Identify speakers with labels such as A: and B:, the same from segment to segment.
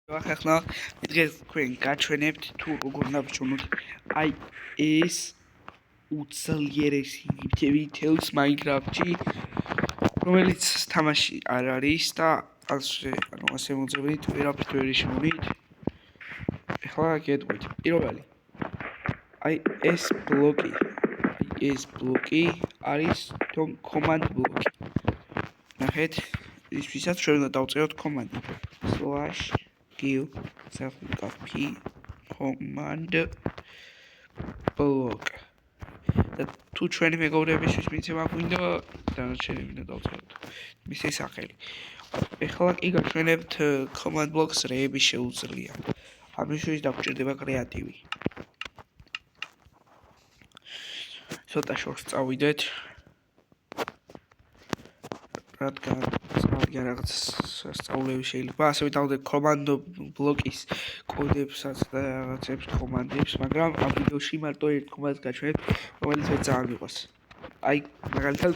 A: ახლა დღეს თქვენ გაჩვენებთ თუ როგორ ნაბჭუნოთ აი ეს უძლიერესი ვითელს Minecraft-ში, რომელიც თამაში არ არის და ასე მოძებნით ვერაფრით ვერ იშმუნით. ახლა გეტყვით პირველი აი ეს ბლოკი არის command ბლოკი. ნახეთ, ისვისაც ჩვენ უნდა დავწეროთ command /q self-copy command block. და თუ ჩვენი მეგობრებისთვის მიცემა გვინდა დანარჩენი უნდა დავწეროთ მისი სახელი. ახლა კი გაჩვენებთ command blocks რეების შეუძლია. ამისთვის დაგჭირდება კრეატივი. ცოტა შორს წავიდეთ. რადგან რაღაც სწავლები შეიძლება, ასევე დავდეთ command block-ის კოდებსაც და რაღაცებს კომანდებს, მაგრამ ამ ვიდეოში მარტო ერთ კომანდს გაჩვენებთ, რომელიც მე ძალიან მიყვარს. აი, მაგალითად,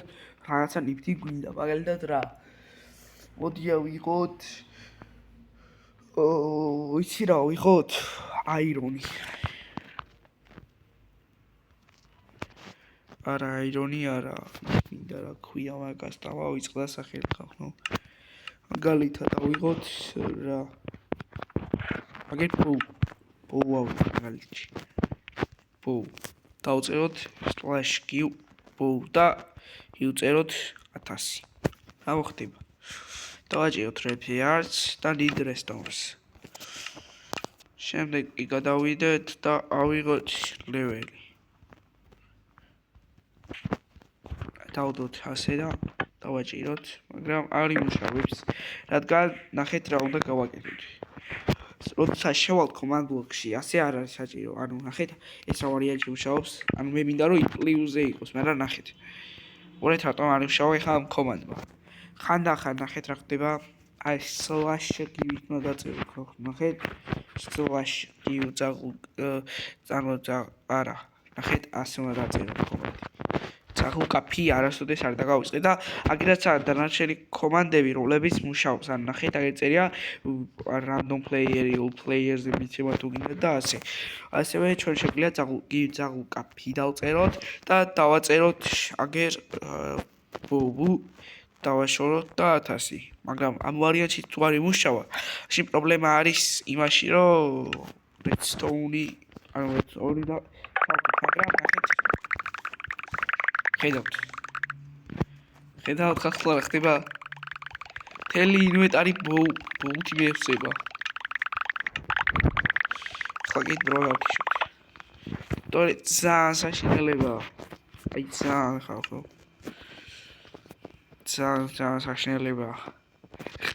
A: რაღაცა ნიფტი გვინდა, მაგალითად რა. მოდი ავიღოთ ვიცი რა ვიღოთ? აირონი. არა, აირონი არა. მინდა რა ქვია მაგას და ვაიწყდა სახელი ხახნო. მაგალითად ავიღოთ რა. მაგეთ პოუ მაგალითში. პოუ. დავწეროთ /q პოუ და ვიუწეროთ 1000. რა მოხდება? დავაჭიროთ repeats და need restores. შემდეგ კი გადავიდეთ და ავიღოთ level-ი. დავდოთ ასე და დავაჭიროთ, მაგრამ არ იმუშავებს, რადგან ნახეთ რა უნდა გავაკეთოთ. როცა შევალთ command block-ში, ასე არ არის საჭირო. ანუ ნახეთ, ეს რა ვარიანტი მუშაობს. ანუ მე მინდა რომ plus-ზე იყოს, მაგრამ ნახეთ. მორეთ რატომ არ იმუშავა ახლა ამ command-მა. ხანდახან ნახეთ რა ხდება. აი /q უნდა დაწეროთ, ხო? ნახეთ /q არა. ნახეთ ასე უნდა დაწეროთ command-ი. copy არასოდეს არ დაგავიწყე და აგერაც დანარჩენი კომანდები, რომლებიც მუშაობს. ანუ ნახეთ, აგერ წერია random player, all players მიცემა თუ გინდა და ასე. ასევე ჩვენ შეგვიძლია copy დავწეროთ და დავაწეროთ აგერ ბუბუ დავაშოროთ და 1000. მაგრამ ამ ვარიანტში თუ არ იმუშავა, შენ პრობლემა არის იმაში, რომ redstone-ი, ანუ redstone-ი და მაგრამ ნახეთ ხედავთ ხახლა რა ხდება? მთელი ინვენტარი ბოუთი მეხსება. ხლა გიდრო გავქიშოთ. თორე ძალიან საშინელებაა. აი ძალიან ხალხო. ძალიან საშინელებაა.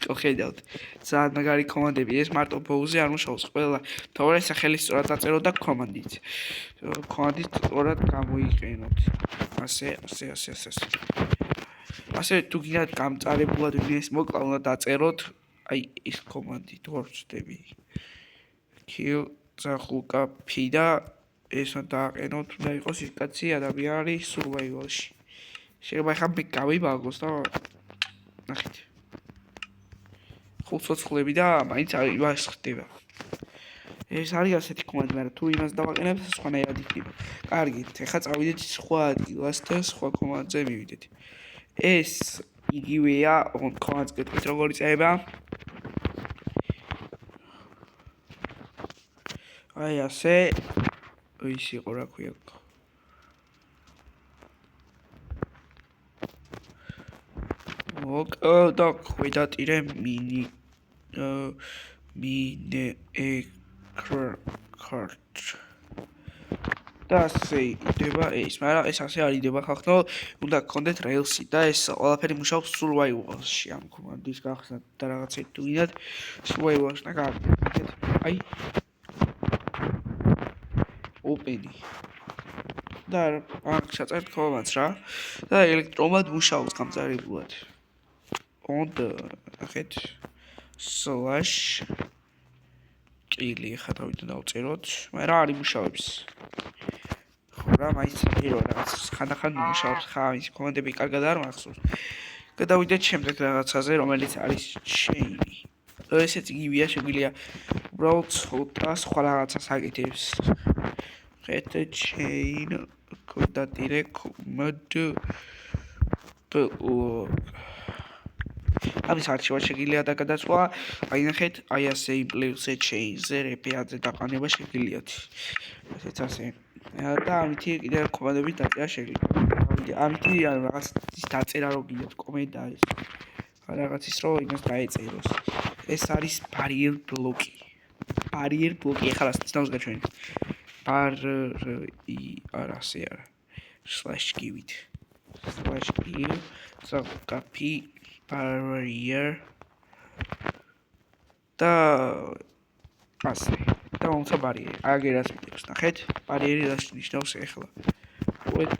A: ხედავთ. ძალიან მაგარი კომანდები. ეს მარტო ბოუზე არ მუშაობს. ყველა თორე სახელი სწორად დაწეროთ და კომანდით. კომანდით სწორად გამოიყენოთ. ასე თუ გინდათ გამწარებულად ვინმეს მოკლა უნდა დაწეროთ აი ეს კომანდი თუ არ ვწდები kill copy და ეს უნდა დააყენოთ უნდა იყოს ის კაცი ადამიანი survival-ში შეიძლება ახლა მე გავიბაგოს და ნახეთ ხუთцоცხლები და მაინც იმას ხდება ეს არის ასეთი კომანდი, მაგრამ თუ იმას დავაყენებ, სხვანაირად იქნება. კარგით, ახლა წავიდეთ სხვა ადგილას და სხვა კომანდზე მივიდეთ. ეს იგივეა, კომანდს გეტყვით როგორ იწერება. აი ასე. ის იყო რა ქვია. და ხვედატირე cart და ასე იდება ეს, მაგრამ ეს ასე არ იდება ხახნო, უნდა გქონდეთ rails-ი და ეს ყველაფერი მუშაობს survival-ში ამ კომანდის გახსნათ და რაღაცა თუ გინდათ survival-ში და გავაკეთეთ. აი open-ი და აქ ჩაწერთ კომანდს რა და ელექტრომად მუშაობს გამწარებულად. ნახეთ /qili ხა თავიდან დავწეროთ, მაგრამ არ იმუშავებს. ხო რა, მაინც პირველ რაღაც ხანდახან იმუშავებს, ხა ის კომანდები კარგად არ მახსოვს. გადავიდეთ შემდეგ რაღაცაზე, რომელიც არის chain-ი. ესეც იგივეა, შეგვიძლია უბრალოდ ცოტა სხვა რაღაცას აკეთებს. Get a chain coordinate command block. ამის არჩევა შეგვიძლია დაგადასვა, აი ნახეთ, აი ასე implement chain-ზე რეპერატზე დაყანება შეგიძლიათ. ესეც ასე. და ამითი კიდევ კომანდები დაწერა შეგვიძლია. ამითი რაღაც დაწერა რო გიათ კომენტა ეს. რაღაც ის რო იმას დაეწეროს. ეს არის barrier block-ი. Barrier block-ი ახლა რას გაჩვენე. არა ასე არა. /give-ით. /give copy barrier და ასე. და მომცა barrier. აგერ რაც მიტევს, ნახეთ? barrier-ი რას ნიშნავს ახლა? ვეთ.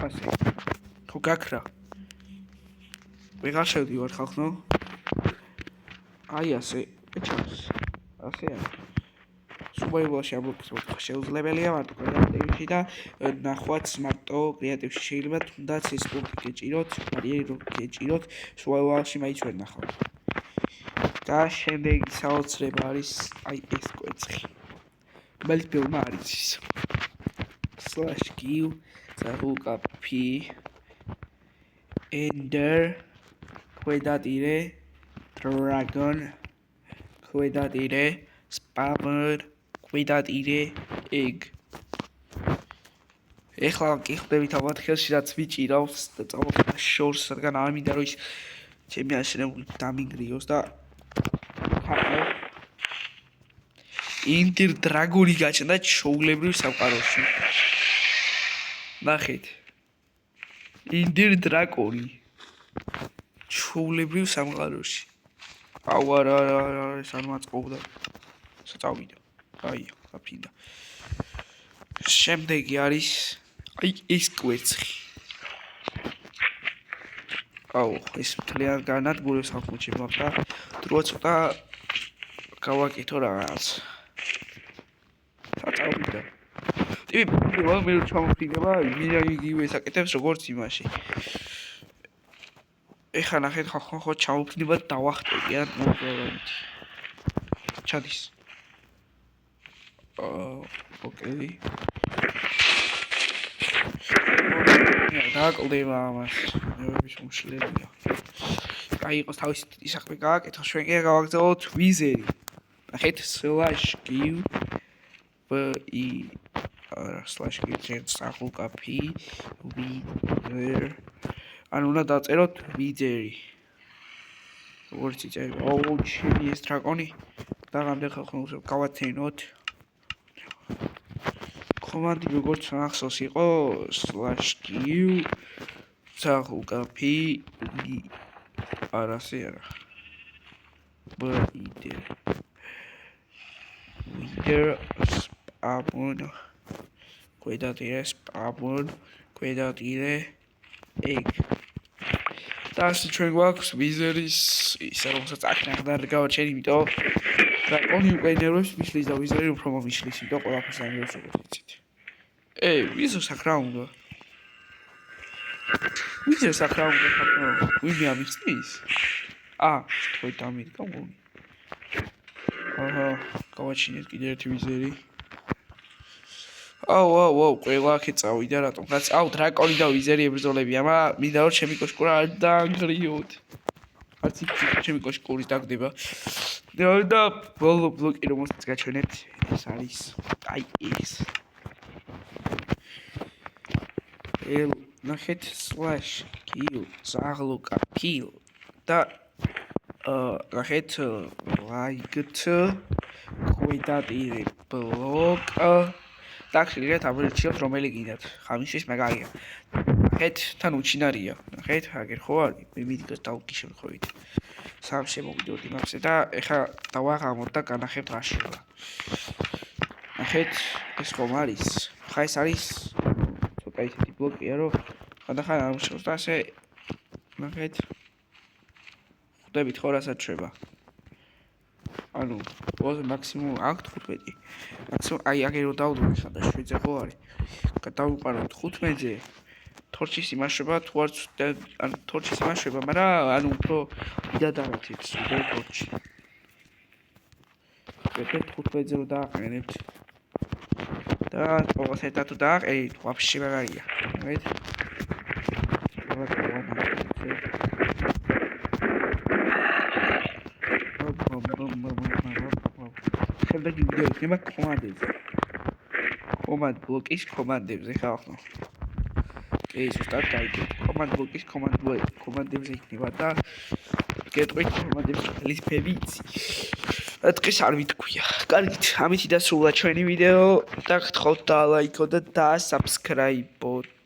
A: ასე. ხო გაქრა. ვეღარ შევდივარ ხალხო. აი ასე. ეჩას. ასე არა. სუპერბოლში აბლოკის მოხდა შეუძლებელია მარტო კრეატივში და ნახვაც მარტო კრეატივში შეიძლება თუნდაც ეს პუნქტი გეჭიროთ, ბარიერი რო გეჭიროთ, სუპერბოლში მაინც ვერ ნახავთ. და შემდეგი საოცრება არის აი ეს კვერცხი. რომელიც ფილმმა არის ის. /give copy ender ქვედატირე dragon ქვედატირე spammer ქვედატირე egg. ეხლა კი ხვდებით ალბათ ხელში რაც ვიჭირავს და წავოხდა შორს, რადგან არ მინდა რომ ის ჩემი აშენებული დამიგრიოს და ინტერ დრაგონი გაჩნდა ჩოულებრივ სამყაროში. ნახეთ. ინტერ დრაკონი ჩოულებრივ სამყაროში. აუ არა ეს არ მაწყობდა. წავიდა. აია, გაფრინდა. შემდეგი არის აი ეს კვერცხი. აუ, ეს მთლიან განადგურებს ხალხოჩი მაგრამ დროა ცოტა გავაკეთო რაღაც. წავიდა. ტიპი მე ჩამოფრინდება, მინდა იგივე საკეთებს როგორც იმაში. ეხლა ნახეთ ხო ჩამოფრინდება და დავახტები ან მოგევით. ჩადის. ოკეი. დააკლდება ამას. მეუბნის უმშლებია. აი იყოს თავის ისახმე გააკეთო, ჩვენ კი გავაგზავნოთ ვიზერი. ნახეთ /give /give copy wizard. ანუ უნდა დაწეროთ ვიზერი. როგორც იწერება. აუ, ჩემი ეს დრაკონი. და რამდენ ხალხს გავაცენოთ. კომანდი როგორც ახსოვს იყო /give copy არასე არა. wizard spamon ქვედატირე egg. და ასე ჩვენ გვაქვს ვიზერის ისე რომელსაც აქნახდა არ გავაჩენი, იმიტომ დრაკონი უკვე ნერვებს მიშლის და ვიზერი უფრო მომიშლის, იმიტომ ყველაფერს ამერებს როგორც იცით. ვიზერს აქ რა უნდა? ვიზერს აქ რა უნდა ხალხო? ვინმე ამიხსნის? თქვენ დამიდგა მგონი. გავაჩინეთ კიდე ერთი ვიზერი. აუ, ყველა აქ წავიდა რატომ? დრაკონი და ვიზერი ებრძოლებიან, მაგრამ მინდა რომ ჩემი კოშკურა არ დაანგრიოთ. არც ჩემი კოშკურის დაგდება. და ბოლო ბლოკი რომელსაც გაჩვენებთ, ეს არის აი ეს. ნახეთ /give copy და ნახეთ like ქვედატირე block და შეიძლება ამერჩიოთ რომელი გინდათ. ხამიშის მაგარია. ნახეთ თან უჩინარია. ნახეთ აგერ ხო არის? მე მიდიგას დავკი შემთხვევით. სამ შემოვიდოდ იმაზე და ეხა დავაღამოთ და განახებთ რა შევა. ნახეთ ეს ხომ არის? ხა ეს არის ცოტა ისეთი ბლოკია რომ ხანდახან არ მშევს და ასე ნახეთ. ხვდებით ხო რასაც შვება. ანუ მაქსიმუმ აქ 15. მაქსიმუმ აი აგერ რომ დავდო ხა და 7-ზე ხო არის. გადავიყაროთ 15-ზე. თორჩის იმაშება თუ არც ან თორჩის იმაშება, მაგრამ ანუ უფრო დიდად არათებს უკვე თორჩი. P15-ზე რო დააყენებთ. და ყოველს ერთად თუ დააყენით, ვაფშე მაგარია. right? შემდეგი ვიდეო იქნება კომანდებზე. Command block-ის კომანდებზე ხალხო. ეს უბრალოდ დაიგეთ. Command block-ის კომანდებზე იქნება და გეტყვით კომანდების ხელის ფევიცი. დღეს არ ვიტყვია. კარგით, ამით დასრულდა ჩვენი ვიდეო და გთხოვთ და ლაიქოთ და subscribe-ოთ.